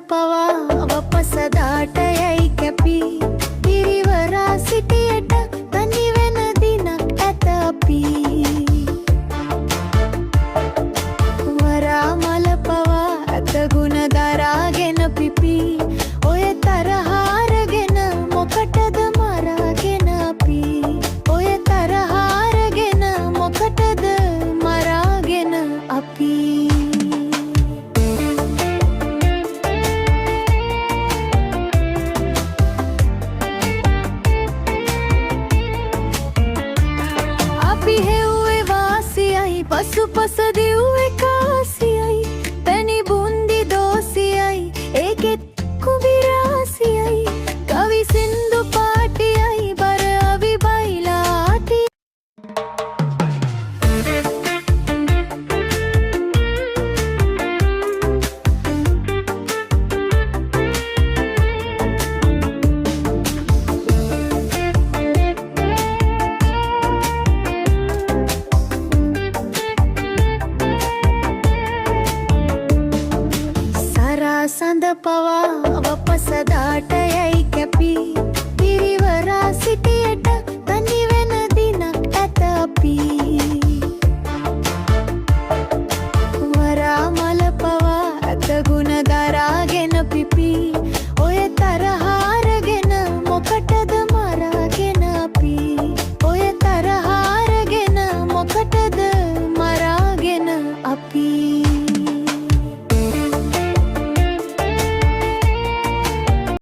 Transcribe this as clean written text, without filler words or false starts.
පවා වපසදාට යයි කැපි පිරිවරා සිටියට තනි වෙන දිනක් ඇත අපි වරා මල පවා ඇත ගුණ දරාගෙන පිපි ඔය තරහාරගෙන මොකටද මරාගෙන අපි ඔය තරහාරගෙන මොකටද මරාගෙන අපි අපි හෙව්වේ වාසියයි පසුපස දිව්වේ